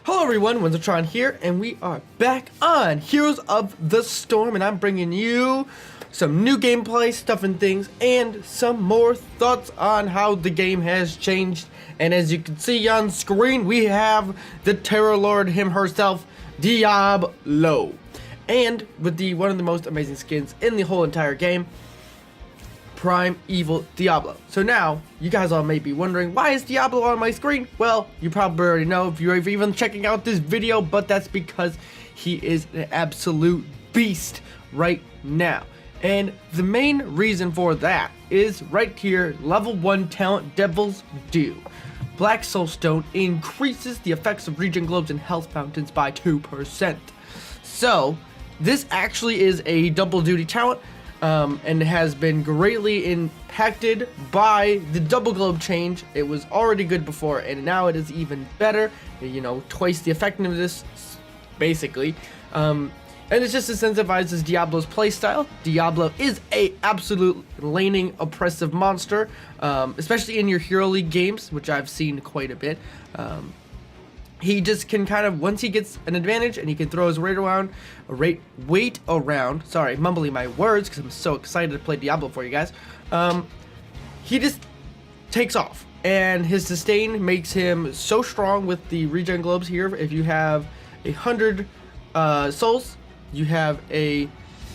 Hello everyone, Wenzeltron here, and we are back on Heroes of the Storm, and I'm bringing you some new gameplay, stuff and things, and some more thoughts on how the game has changed. And as you can see on screen, we have the Terror Lord herself, Diablo. And with one of the most amazing skins in the whole entire game, Prime Evil Diablo. So now, you guys all may be wondering, why is Diablo on my screen? Well, you probably already know if you're even checking out this video, but that's because he is an absolute beast right now. And the main reason for that is right here, level 1 talent, Devil's Due. Black Soulstone increases the effects of regen globes and health fountains by 2%. So, this actually is a double duty talent. And has been greatly impacted by the double globe change. It was already good before, and now it is even better. You know, twice the effectiveness, basically. And it just incentivizes Diablo's playstyle. Diablo is a absolute laning, oppressive monster, especially in your Hero League games, which I've seen quite a bit. He just can kind of, once he gets an advantage and he can throw his weight around, sorry, mumbling my words because I'm so excited to play Diablo for you guys, he just takes off. And his sustain makes him so strong with the regen globes here. If you have 100 souls, you have a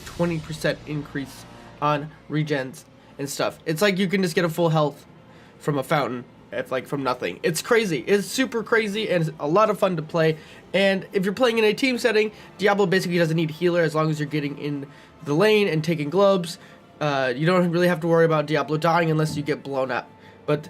20% increase on regens and stuff. It's like you can just get a full health from a fountain. From nothing. It's crazy. It's super crazy and it's a lot of fun to play. And if you're playing in a team setting, Diablo basically doesn't need a healer as long as you're getting in the lane and taking globes. You don't really have to worry about Diablo dying unless you get blown up. But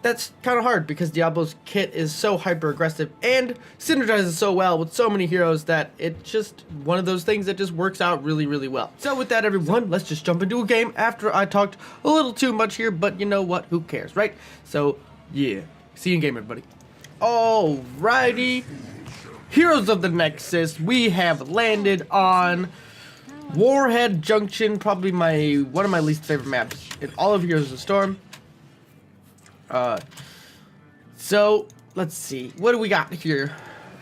that's kind of hard because Diablo's kit is so hyper aggressive and synergizes so well with so many heroes that it's just one of those things that just works out really, really well. So with that, everyone, let's just jump into a game after I talked a little too much here, but you know what? Who cares, right? So yeah, see you in game, everybody. Alrighty, Heroes of the Nexus, we have landed on Warhead Junction, probably one of my least favorite maps in all of Heroes of the Storm. So let's see, what do we got here?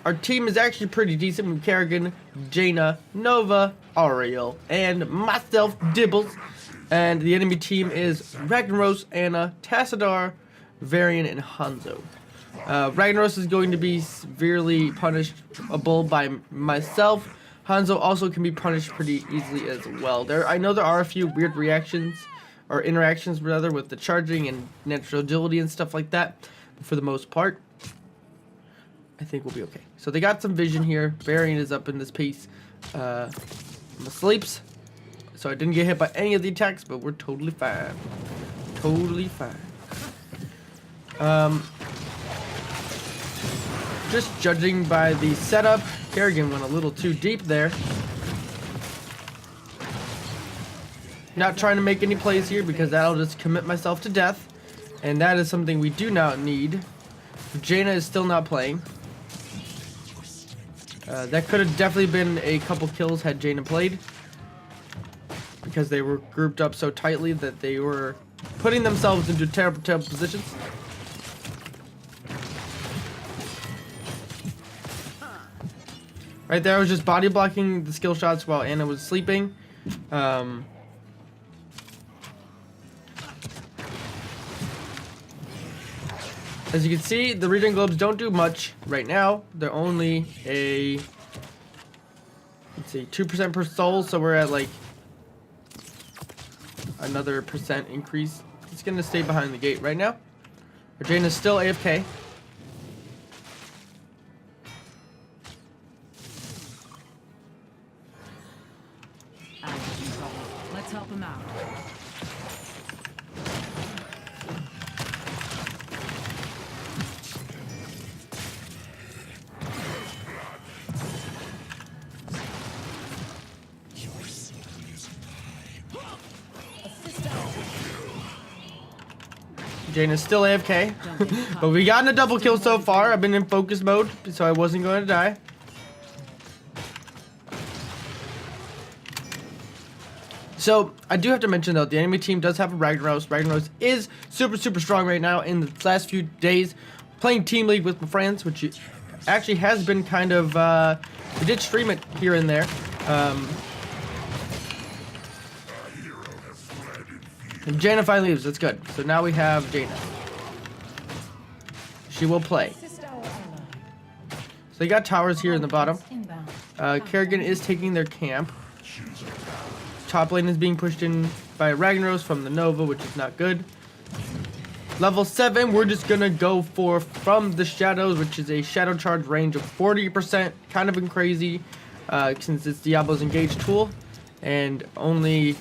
Our team is actually pretty decent with Kerrigan, Jaina, Nova, Ariel, and myself, Dibbles. And the enemy team is Ragnaros, Anna, Tassadar, Varian, and Hanzo. Ragnaros is going to be severely punishable by myself. Hanzo also can be punished pretty easily as well. I know there are a few weird interactions rather with the charging and natural agility and stuff like that. But for the most part, I think we'll be okay. So they got some vision here. Varian is up in this piece. I'm asleep, so I didn't get hit by any of the attacks, but we're totally fine. Totally fine. Just judging by the setup, Kerrigan went a little too deep there. Not trying to make any plays here because that'll just commit myself to death. And that is something we do not need. Jaina is still not playing. That could have definitely been a couple kills had Jaina played. Because they were grouped up so tightly that they were putting themselves into terrible, terrible positions. Right there, I was just body blocking the skill shots while Anna was sleeping. As you can see, the regen globes don't do much right now. They're only a, let's see, 2% per soul, so we're at like another % increase. It's gonna stay behind the gate right now. Jaina's still AFK. Let's help him out. Jaina's still AFK, but we got in a double kill so far. I've been in focus mode, so I wasn't going to die. So, I do have to mention though, the enemy team does have a Ragnaros. Ragnaros is super, super strong right now in the last few days. Playing Team League with my friends, which actually has been kind of, we did stream it here and there. And Jaina finally leaves, that's good. So now we have Jaina. She will play. So they got towers here in the bottom. Kerrigan is taking their camp. Top lane is being pushed in by Ragnaros from the Nova, which is not good. Level 7, we're just gonna go for From the Shadows, which is a shadow charge range of 40%. Kind of been crazy since it's Diablo's engaged tool. And only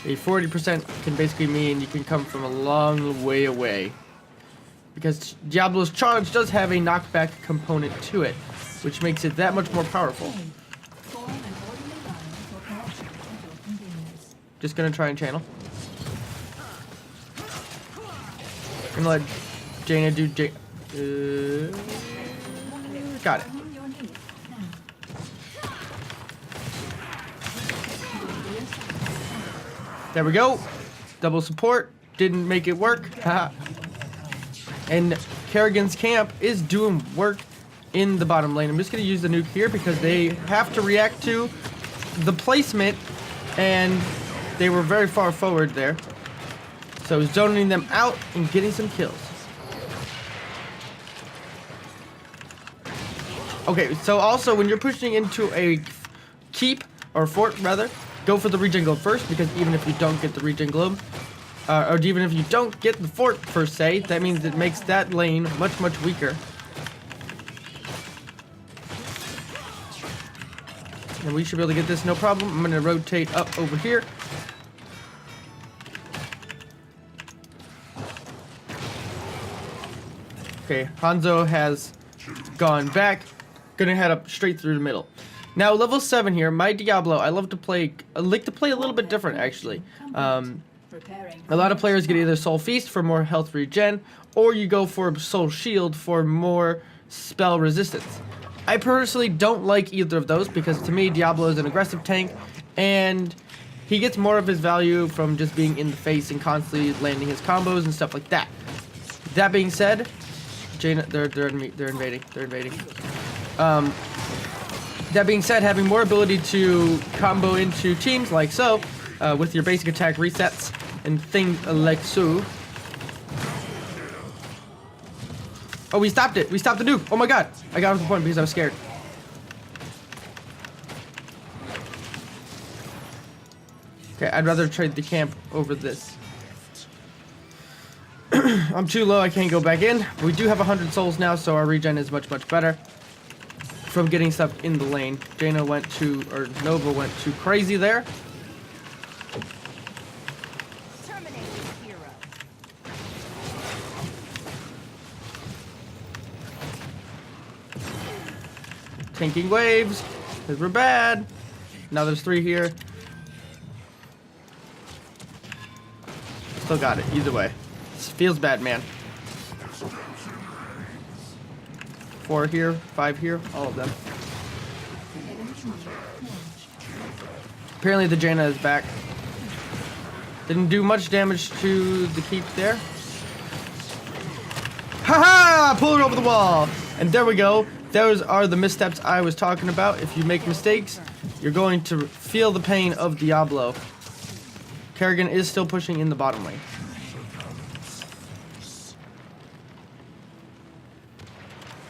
a 40% can basically mean you can come from a long way away. Because Diablo's charge does have a knockback component to it, which makes it that much more powerful. Just gonna try and channel. Gonna let Jaina do got it. There we go. Double support. Didn't make it work. And Kerrigan's camp is doing work in the bottom lane. I'm just gonna use the nuke here because they have to react to the placement, and they were very far forward there. So zoning them out and getting some kills. Okay, so also when you're pushing into a keep, or fort rather, go for the regen globe first, because even if you don't get the regen globe, or even if you don't get the fort per se, that means it makes that lane much, much weaker. And we should be able to get this no problem. I'm gonna rotate up over here. Okay, Hanzo has gone back. Gonna head up straight through the middle. Now, level 7 here, my Diablo, I like to play a little bit different, actually. A lot of players get either Soul Feast for more health regen, or you go for Soul Shield for more spell resistance. I personally don't like either of those, because to me, Diablo is an aggressive tank, and he gets more of his value from just being in the face and constantly landing his combos and stuff like that. That being said, Jaina, they're invading. That being said, having more ability to combo into teams like so, with your basic attack resets and things like so. Oh, we stopped it. We stopped the nuke. Oh my god. I got off the point because I was scared. Okay, I'd rather trade the camp over this. I'm too low, I can't go back in. We do have 100 souls now, so our regen is much, much better from getting stuff in the lane. Jaina went to, or Nova went too crazy there. Tanking waves, because we're bad. Now there's 3 here. Still got it, either way. This feels bad, man. 4 here, 5 here, all of them. Apparently the Jaina is back. Didn't do much damage to the keep there. Haha! Pull it over the wall! And there we go. Those are the missteps I was talking about. If you make mistakes, you're going to feel the pain of Diablo. Kerrigan is still pushing in the bottom lane.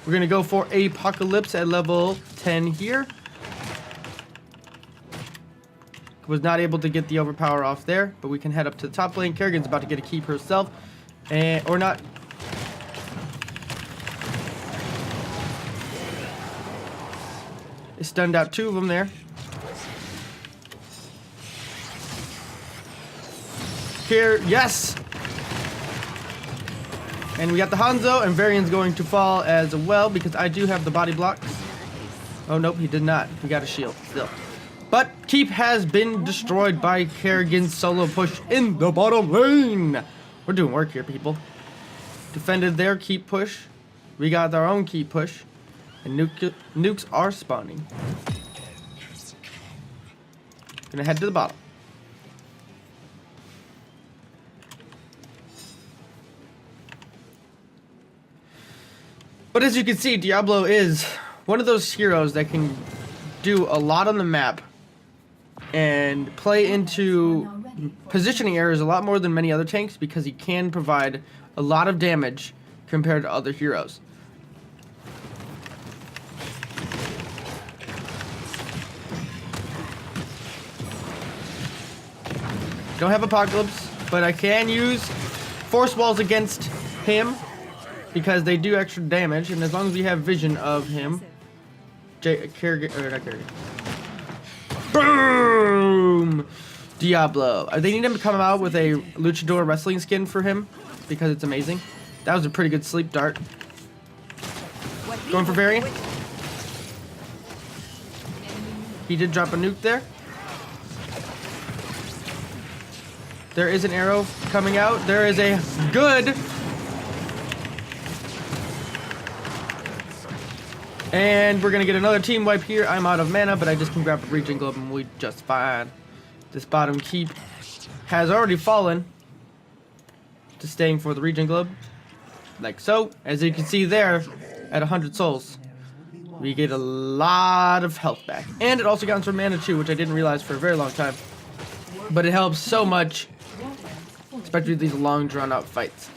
We're going to go for Apocalypse at level 10 here. Was not able to get the overpower off there, but we can head up to the top lane. Kerrigan's about to get a keep herself. Or not. It stunned out 2 of them there. Here, yes! And we got the Hanzo, and Varian's going to fall as well because I do have the body blocks. Oh, nope, he did not. He got a shield still. But keep has been destroyed by Kerrigan's solo push in the bottom lane. We're doing work here, people. Defended their keep push. We got our own keep push. And nukes are spawning. Gonna head to the bottom. But as you can see, Diablo is one of those heroes that can do a lot on the map and play into positioning errors a lot more than many other tanks because he can provide a lot of damage compared to other heroes. Don't have Apocalypse, but I can use Force Walls against him because they do extra damage, and as long as we have vision of him, boom! Diablo. They need him to come out with a luchador wrestling skin for him because it's amazing. That was a pretty good sleep dart. Going for Varian. He did drop a nuke there. There is an arrow coming out. There is a good. And we're going to get another team wipe here. I'm out of mana, but I just can grab a regen globe and we just fine. This bottom keep has already fallen to staying for the regen globe. Like so. As you can see there, at 100 souls, we get a lot of health back. And it also counts for mana too, which I didn't realize for a very long time. But it helps so much, especially these long drawn out fights.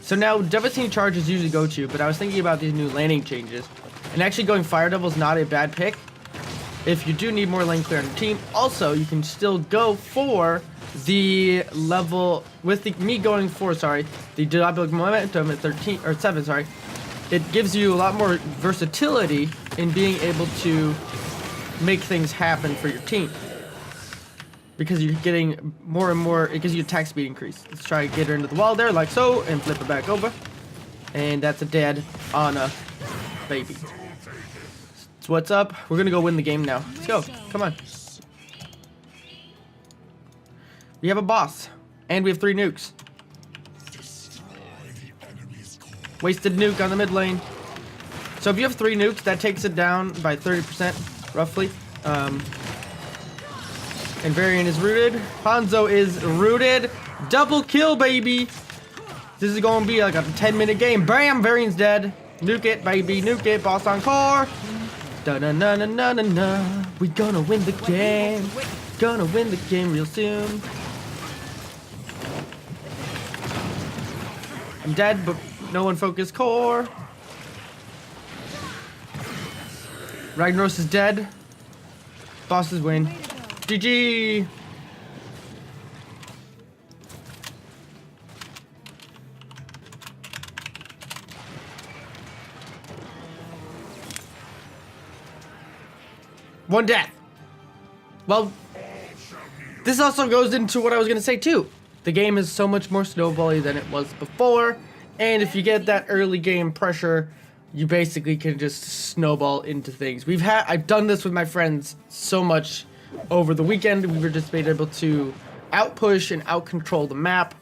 So now Devastating Charge is usually go-to, but I was thinking about these new landing changes. And actually going Fire Devil is not a bad pick if you do need more lane clear on your team. Also, you can still go for the level with me going for the Diablo momentum at 13 or 7. Sorry, it gives you a lot more versatility in being able to make things happen for your team because you're getting more and more. It gives you attack speed increase. Let's try to get her into the wall there, like so, and flip it back over, and that's a dead on a baby. So what's up? We're gonna go win the game now. Let's go. Come on. We have a boss, and we have 3 nukes. Wasted nuke on the mid lane. So if you have 3 nukes, that takes it down by 30%, roughly. And Varian is rooted. Hanzo is rooted. Double kill, baby. This is gonna be like a 10-minute game. Bam! Varian's dead. Nuke it, baby. Nuke it. Boss on core. Da-na-na-na-na-na-na. We gonna win the game. Gonna win the game real soon. I'm dead, but no one focused core. Ragnaros is dead. Bosses win. GG. One death. Well, this also goes into what I was going to say too. The game is so much more snowbally than it was before, and if you get that early game pressure, you basically can just snowball into things. I've done this with my friends so much over the weekend. We were just being able to outpush and outcontrol the map,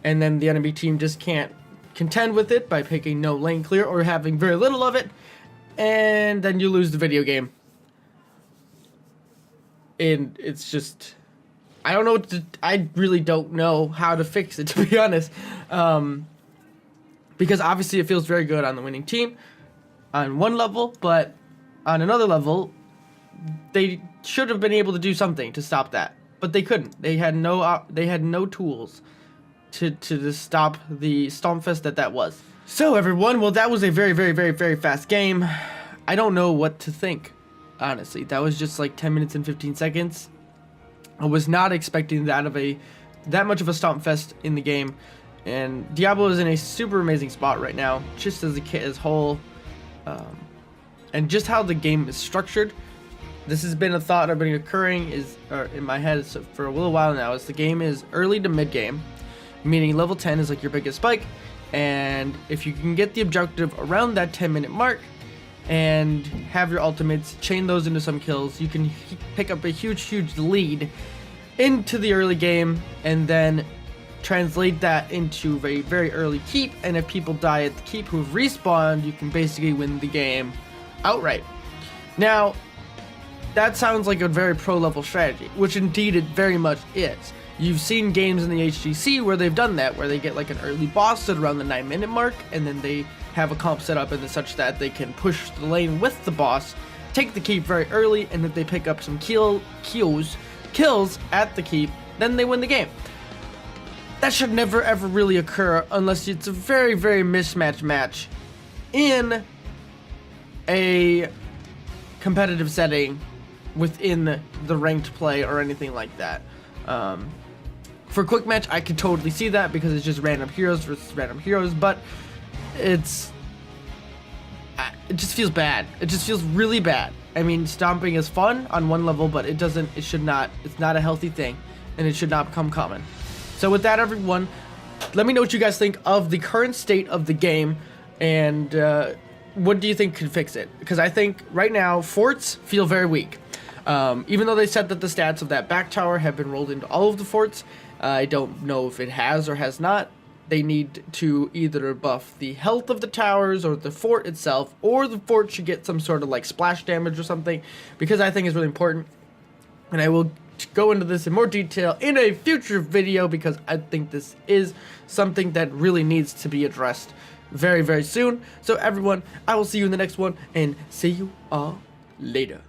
and then the enemy team just can't contend with it by picking no lane clear or having very little of it, and then you lose the video game. And it's just, I don't know I really don't know how to fix it, to be honest. Because obviously it feels very good on the winning team on one level, but on another level, they should have been able to do something to stop that, but they couldn't. They had no tools to stop the Stompfest that was. So everyone, well, that was a very, very, very, very fast game. I don't know what to think. Honestly, that was just like 10 minutes and 15 seconds. I was not expecting that much of a stomp fest in the game, and Diablo is in a super amazing spot right now, just as a kit as whole, and just how the game is structured. This has been a thought I've been occurring in my head for a little while now. Is the game is early to mid game, meaning level 10 is like your biggest spike, and if you can get the objective around that 10-minute mark and have your ultimates, chain those into some kills, you can pick up a huge lead into the early game, and then translate that into a very early keep, and if people die at the keep who have respawned, you can basically win the game outright. Now, that sounds like a very pro-level strategy, which indeed it very much is. You've seen games in the HGC where they've done that, where they get like an early boss at around the 9-minute mark, and then they have a comp set up and such that they can push the lane with the boss, take the keep very early, and if they pick up some kills at the keep, then they win the game. That should never ever really occur unless it's a very, very mismatched match in a competitive setting within the ranked play or anything like that. For a quick match, I could totally see that because it's just random heroes versus random heroes, but it just feels bad. It just feels really bad. I mean, stomping is fun on one level, but it's not a healthy thing, and it should not become common. So with that, everyone, let me know what you guys think of the current state of the game, and what do you think could fix it? Because I think right now, forts feel very weak. Even though they said that the stats of that back tower have been rolled into all of the forts, I don't know if it has or has not. They need to either buff the health of the towers or the fort itself, or the fort should get some sort of like splash damage or something, because I think it's really important. And I will go into this in more detail in a future video, because I think this is something that really needs to be addressed very, very soon. So everyone, I will see you in the next one, and see you all later.